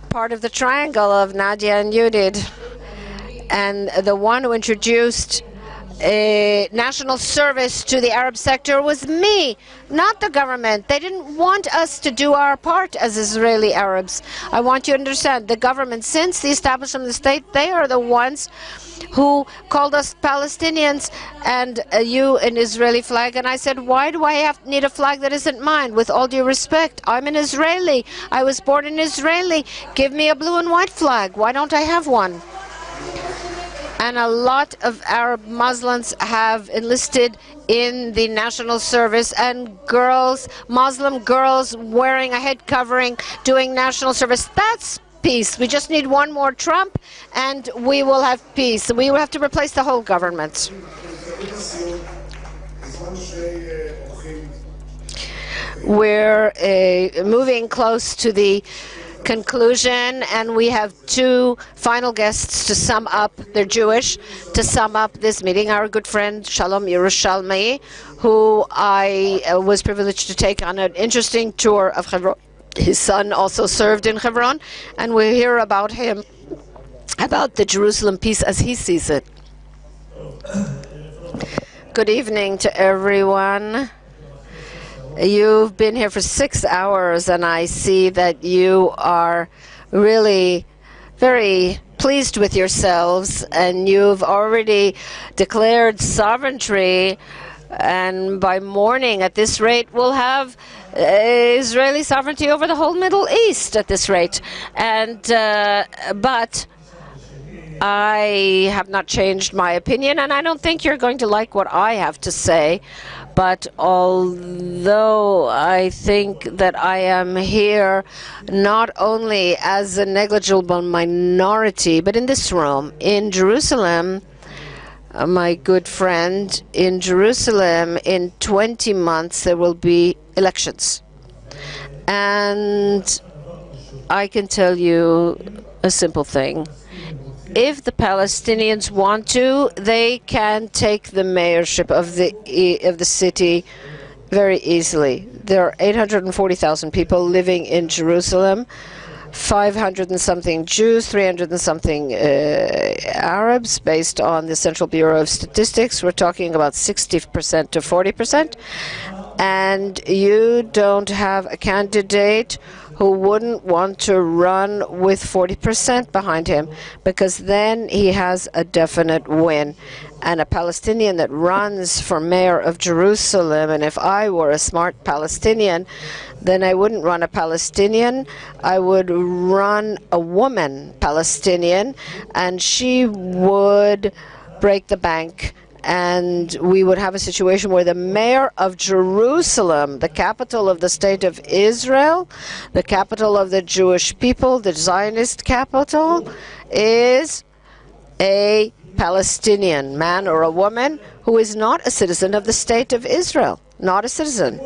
part of the triangle of Nadia and Judith. And the one who introduced a national service to the Arab sector was me, not the government. They didn't want us to do our part as Israeli Arabs. I want you to understand, the government, since the establishment of the state, they are the ones who called us Palestinians and you an Israeli flag. And I said, why do I need a flag that isn't mine? With all due respect, I'm an Israeli. I was born in Israeli. Give me a blue and white flag. Why don't I have one? And a lot of Arab Muslims have enlisted in the national service, and girls, Muslim girls wearing a head covering, doing national service. That's peace. We just need one more Trump, and we will have peace. We will have to replace the whole government. We're moving close to the conclusion, and we have 2 final guests to sum up. They're Jewish, to sum up this meeting. Our good friend Shalom Yerushalmi, who I was privileged to take on an interesting tour of Hebron His son also served in Hebron, and we hear about him, about the Jerusalem peace as he sees it. Good evening to everyone. You've been here for 6 hours, and I see that you are really very pleased with yourselves, and you've already declared sovereignty, and by morning at this rate we'll have Israeli sovereignty over the whole Middle East at this rate. And but I have not changed my opinion, and I don't think you're going to like what I have to say. But although I think that I am here not only as a negligible minority, but in this room, in Jerusalem, my good friend, in Jerusalem, in 20 months there will be elections. And I can tell you a simple thing. If the Palestinians want to, they can take the mayorship of the city very easily. There are 840,000 people living in Jerusalem, 500 and something Jews, 300 and something Arabs, based on the Central Bureau of Statistics. We're talking about 60% to 40%. And you don't have a candidate who wouldn't want to run with 40% behind him, because then he has a definite win. And a Palestinian that runs for mayor of Jerusalem, and if I were a smart Palestinian, then I wouldn't run a Palestinian, I would run a woman Palestinian, and she would break the bank. And we would have a situation where the mayor of Jerusalem, the capital of the state of Israel, the capital of the Jewish people, the Zionist capital, is a Palestinian man or a woman who is not a citizen of the state of Israel, not a citizen.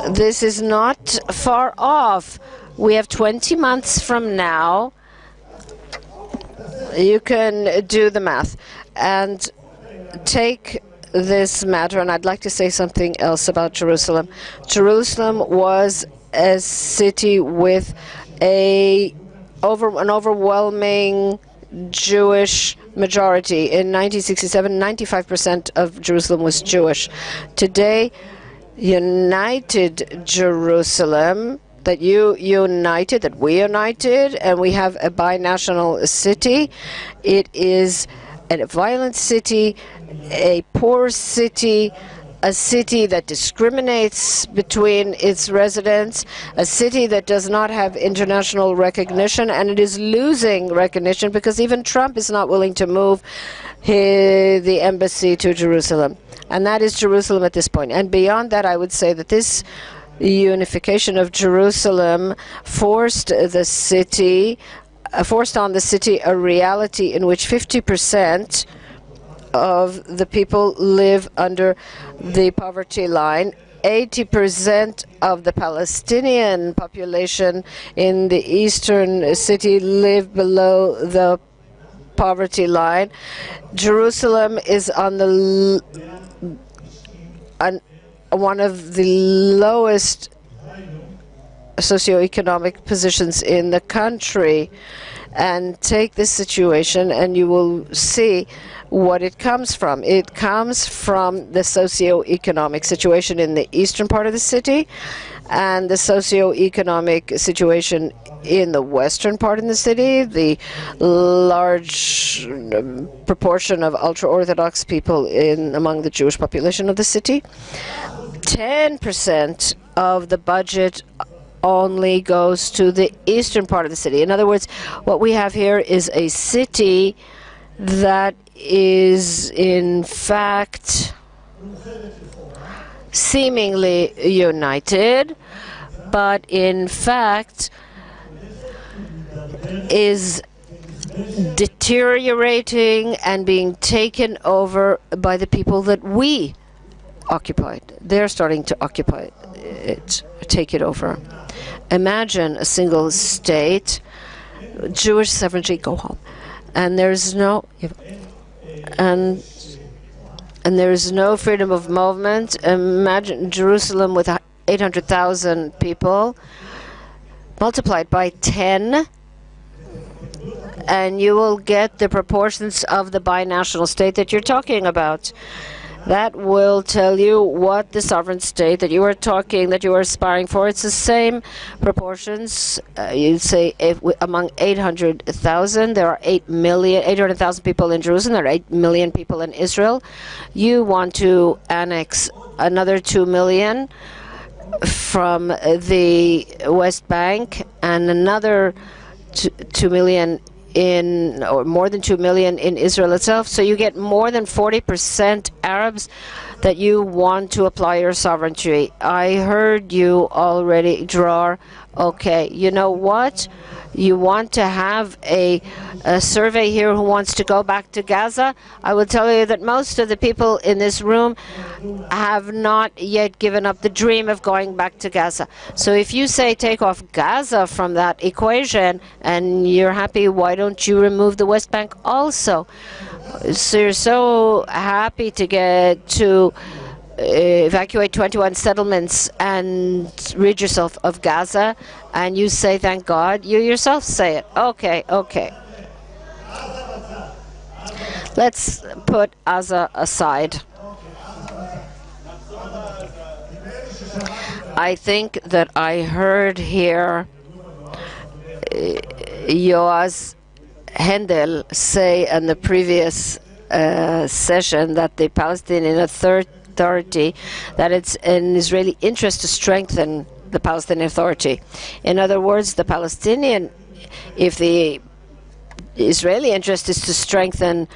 This is not far off. We have 20 months from now. You can do the math and take this matter, and I'd like to say something else about Jerusalem. Jerusalem was a city with an overwhelming Jewish majority. In 1967, 95% of Jerusalem was Jewish. Today, united Jerusalem, that you united, that we united, and we have a binational city. It is a violent city, a poor city, a city that discriminates between its residents, a city that does not have international recognition, and it is losing recognition because even Trump is not willing to move the embassy to Jerusalem. And that is Jerusalem at this point. And beyond that, I would say that this unification of Jerusalem forced on the city a reality in which 50% of the people live under the poverty line. 80% of the Palestinian population in the eastern city live below the poverty line. Jerusalem is on the one of the lowest socioeconomic positions in the country. And take this situation and you will see what it comes from. It comes from the socioeconomic situation in the eastern part of the city and the socioeconomic situation in the western part of the city, the large proportion of ultra-Orthodox people among the Jewish population of the city. 10% of the budget only goes to the eastern part of the city. In other words, what we have here is a city that is in fact seemingly united, but in fact is deteriorating and being taken over by the people that we occupied. They're starting to occupy it, take it over. Imagine a single state, Jewish sovereignty, go home, and there's no there's no freedom of movement. Imagine Jerusalem with 800,000 people, multiplied by 10, and you will get the proportions of the binational state that you're talking about. That will tell you what the sovereign state that you are aspiring for. It's the same proportions. You'd say among 800,000, there are 800,000 people in Jerusalem. There are 8 million people in Israel. You want to annex another 2 million from the West Bank and another 2 million or more than 2 million in Israel itself. So you get more than 40% Arabs that you want to apply your sovereignty. I heard you already draw. Okay, you know what? You want to have a survey here who wants to go back to Gaza? I will tell you that most of the people in this room have not yet given up the dream of going back to Gaza. So if you say take off Gaza from that equation and you're happy, why don't you remove the West Bank also? So you're so happy to get to evacuate 21 settlements and rid yourself of Gaza, and you say thank God. You yourself say it. Okay. Let's put Gaza aside. I think that I heard here Yoaz Hendel say in the previous session that the Palestinian Authority, that it's an Israeli interest to strengthen the Palestinian Authority. In other words, if the Israeli interest is to strengthen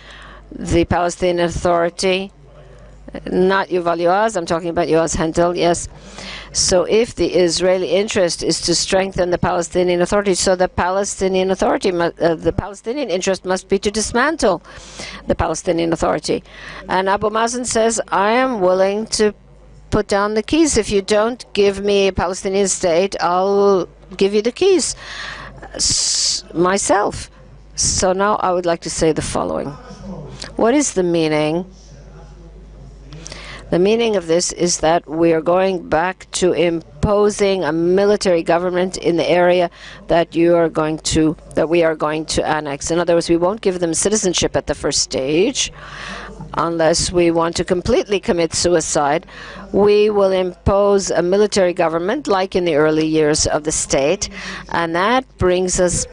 the Palestinian Authority, not Yuval Yoaz, I'm talking about Yoaz Hendel, yes. So if the Israeli interest is to strengthen the Palestinian Authority, so the Palestinian Authority, the Palestinian interest must be to dismantle the Palestinian Authority. And Abu Mazen says, I am willing to put down the keys. If you don't give me a Palestinian state, I'll give you the keys myself. So now I would like to say the following. What is the meaning? The meaning of this is that we are going back to imposing a military government in the area that we are going to annex. In other words, we won't give them citizenship at the first stage unless we want to completely commit suicide. We will impose a military government like in the early years of the state, and that brings us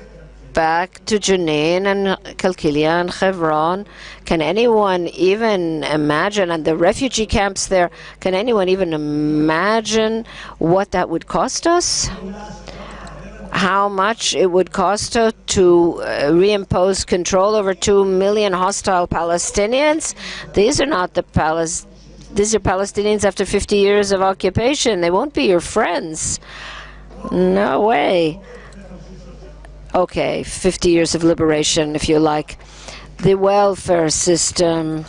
back to Jenin and Kalkilia and Hebron. Can anyone even imagine, and the refugee camps there, can anyone even imagine what that would cost us? How much it would cost us to reimpose control over 2 million hostile Palestinians? These are not these are Palestinians after 50 years of occupation. They won't be your friends. No way. Okay, 50 years of liberation, if you like. The welfare system.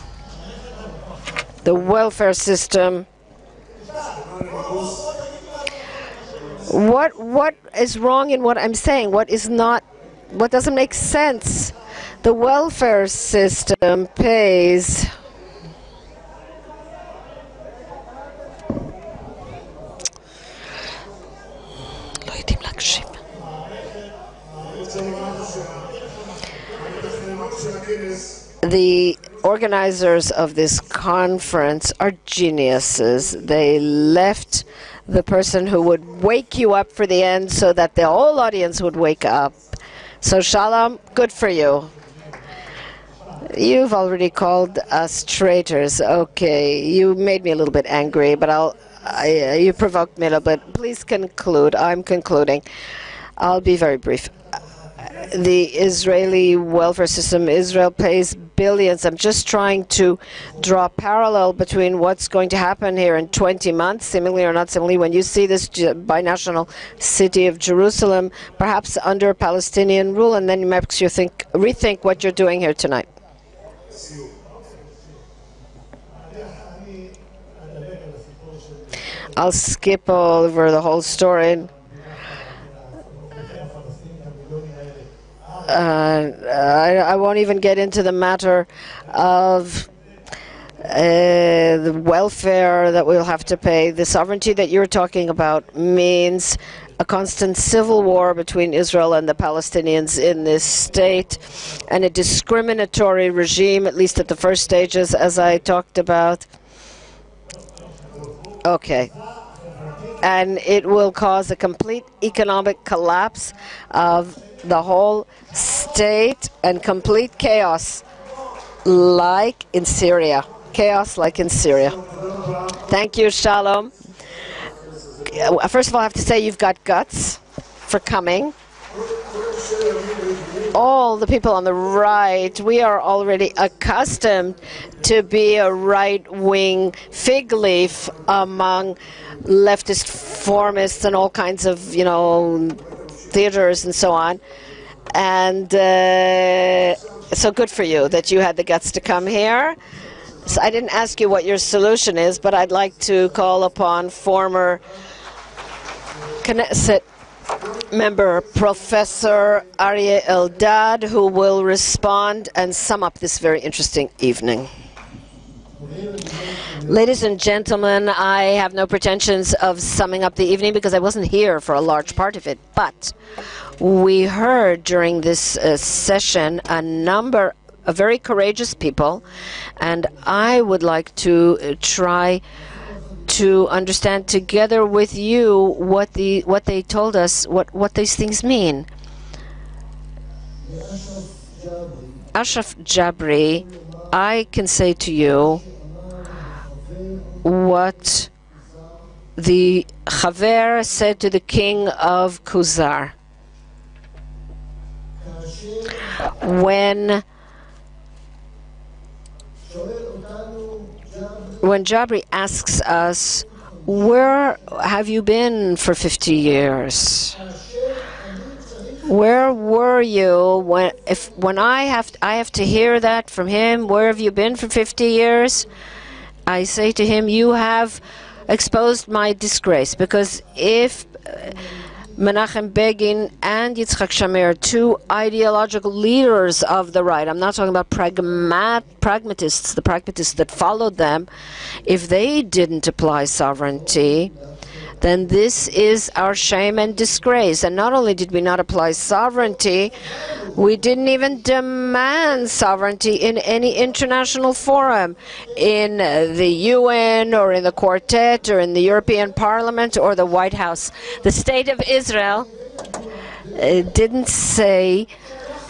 The welfare system. What is wrong in what I'm saying? What doesn't make sense? The welfare system pays the organizers of this conference are geniuses. They left the person who would wake you up for the end so that the whole audience would wake up. So Shalom, good for you. You've already called us traitors. Okay, you made me a little bit angry, but you provoked me a little bit. Please conclude. I'm concluding. I'll be very brief. The Israeli welfare system, Israel pays billions. I'm just trying to draw a parallel between what's going to happen here in 20 months, seemingly or not seemingly, when you see this binational city of Jerusalem, perhaps under Palestinian rule, and then it makes you rethink what you're doing here tonight. I'll skip over the whole story. I won't even get into the matter of the welfare that we'll have to pay. The sovereignty that you're talking about means a constant civil war between Israel and the Palestinians in this state, and a discriminatory regime, at least at the first stages, as I talked about. Okay. And it will cause a complete economic collapse of the whole state and complete chaos, like in Syria. Chaos like in Syria. Thank you, Shalom. First of all, I have to say you've got guts for coming. All the people on the right, we are already accustomed to be a right-wing fig leaf among leftist formists and all kinds of, theaters and so on. And so good for you that you had the guts to come here. So I didn't ask you what your solution is, but I'd like to call upon former Knesset member Professor Aryeh Eldad, who will respond and sum up this very interesting evening. Ladies and gentlemen, I have no pretensions of summing up the evening because I wasn't here for a large part of it, but we heard during this session a number of very courageous people, and I would like to try to understand together with you what they told us, what these things mean. Ashraf Jabri, I can say to you what the Chaver said to the king of Kuzar. When Jabri asks us, where have you been for 50 years? Where were you when I have to hear that from him? Where have you been for 50 years? I say to him, you have exposed my disgrace, because if Menachem Begin and Yitzhak Shamir, two ideological leaders of the right, I'm not talking about pragmatists, the pragmatists that followed them, if they didn't apply sovereignty, then this is our shame and disgrace. And not only did we not apply sovereignty, we didn't even demand sovereignty in any international forum, in the UN or in the Quartet or in the European Parliament or the White House. The State of Israel didn't say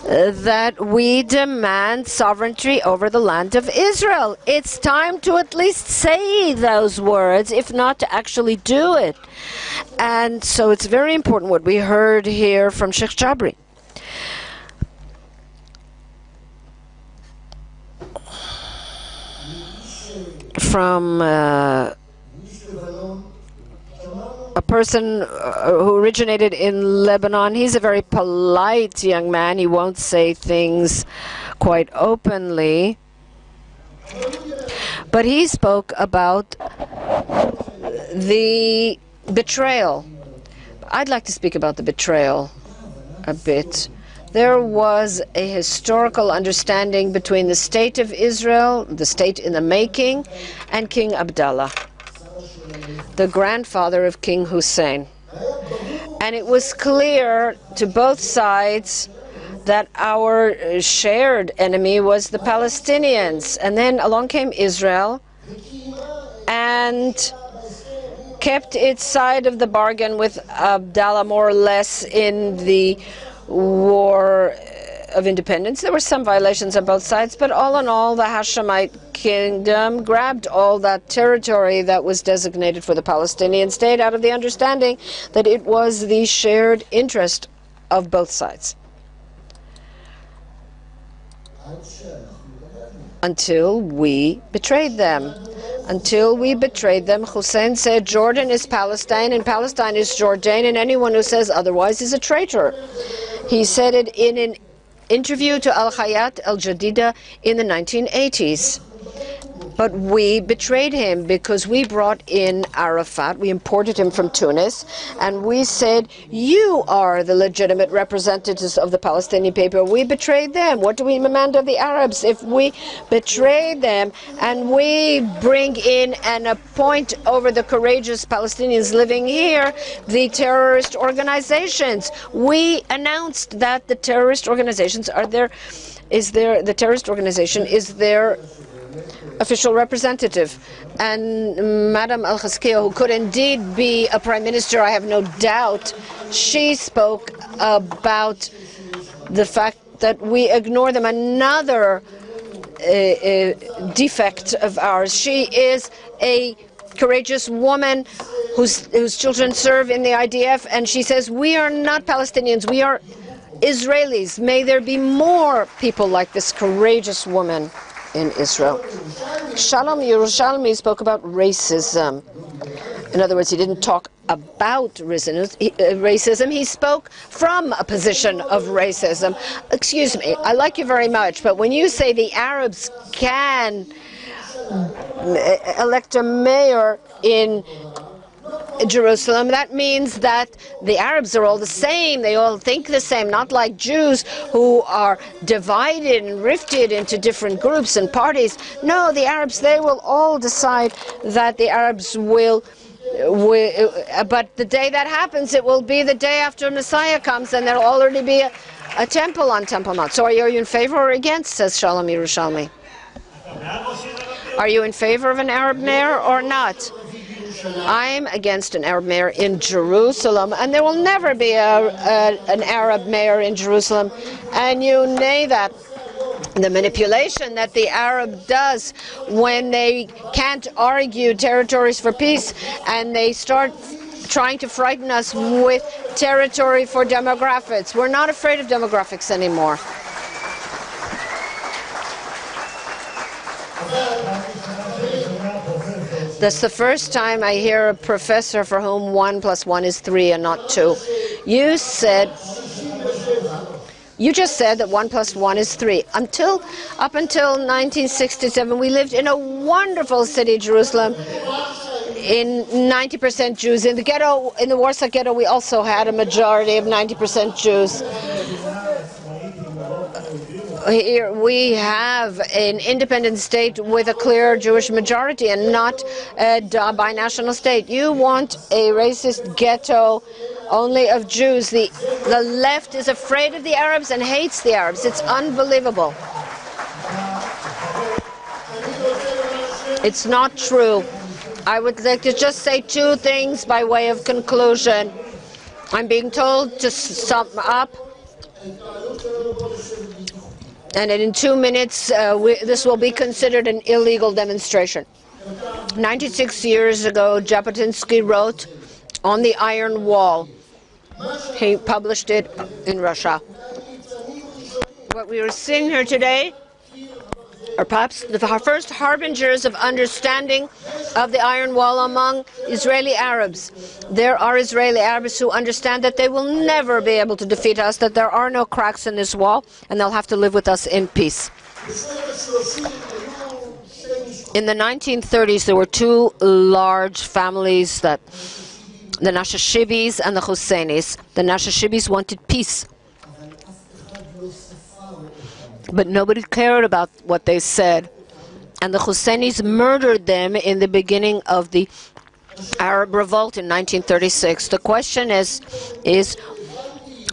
that we demand sovereignty over the land of Israel. It's time to at least say those words, if not to actually do it. And so it's very important what we heard here from Sheikh Jabri. From a person who originated in Lebanon. He's a very polite young man. He won't say things quite openly. But he spoke about the betrayal. I'd like to speak about the betrayal a bit. There was a historical understanding between the State of Israel, the state in the making, and King Abdallah, the grandfather of King Hussein. And it was clear to both sides that our shared enemy was the Palestinians. And then along came Israel and kept its side of the bargain with Abdallah more or less in the war of independence. There were some violations on both sides, but all in all, the Hashemite kingdom grabbed all that territory that was designated for the Palestinian state out of the understanding that it was the shared interest of both sides. Until we betrayed them. Until we betrayed them, Hussein said Jordan is Palestine and Palestine is Jordan, and anyone who says otherwise is a traitor. He said it in an interview to Al-Hayat Al-Jadida in the 1980s. But we betrayed him because we brought in Arafat, we imported him from Tunis, and we said, you are the legitimate representatives of the Palestinian people. We betrayed them. What do we demand of the Arabs if we betray them and we bring in and appoint over the courageous Palestinians living here the terrorist organizations? We announced that the terrorist organizations are the terrorist organization is their official representative. And Madam Al-Chasachiya, who could indeed be a prime minister, I have no doubt, she spoke about the fact that we ignore them. Another defect of ours. She is a courageous woman whose children serve in the IDF, and she says, we are not Palestinians, we are Israelis. May there be more people like this courageous woman in Israel. Shalom Yerushalmi spoke about racism. In other words, he didn't talk about racism, he spoke from a position of racism. Excuse me, I like you very much, but when you say the Arabs can elect a mayor in Jerusalem, that means that the Arabs are all the same. They all think the same, not like Jews who are divided and rifted into different groups and parties. No, the Arabs, they will all decide that the Arabs will but the day that happens, it will be the day after Messiah comes, and there will already be a temple on Temple Mount. So are you in favor or against, says Shalom Yerushalmi? Are you in favor of an Arab mayor or not? I'm against an Arab mayor in Jerusalem, and there will never be an Arab mayor in Jerusalem. And you know that the manipulation that the Arab does when they can't argue territories for peace, and they start trying to frighten us with territory for demographics. We're not afraid of demographics anymore. That's the first time I hear a professor for whom 1 + 1 is 3 and not 2. You just said that 1 + 1 is 3. Up until 1967, we lived in a wonderful city, Jerusalem, in 90% Jews. In the ghetto, in the Warsaw Ghetto, we also had a majority of 90% Jews. Here we have an independent state with a clear Jewish majority and not a binational state. You want a racist ghetto only of Jews. The left is afraid of the Arabs and hates the Arabs. It's unbelievable. It's not true. I would like to just say two things by way of conclusion. I'm being told to sum up, and in 2 minutes this will be considered an illegal demonstration. 96 years ago, Jabotinsky wrote on the Iron Wall. He published it in Russia. What we are seeing here today are perhaps the first harbingers of understanding of the Iron Wall among Israeli Arabs. There are Israeli Arabs who understand that they will never be able to defeat us, that there are no cracks in this wall, and they'll have to live with us in peace. In the 1930s, there were two large families, the Nashashibis and the Husseinis. The Nashashibis wanted peace, but nobody cared about what they said. And the Husseinis murdered them in the beginning of the Arab Revolt in 1936. The question is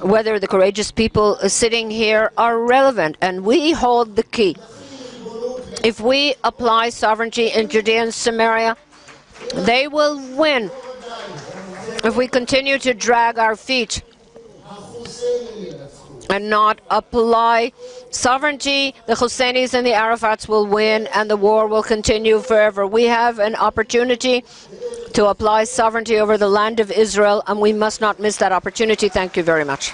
whether the courageous people sitting here are relevant, and we hold the key. If we apply sovereignty in Judea and Samaria, they will win. If we continue to drag our feet and not apply sovereignty, the Husseinis and the Arafats will win, and the war will continue forever. We have an opportunity to apply sovereignty over the land of Israel, and we must not miss that opportunity. Thank you very much.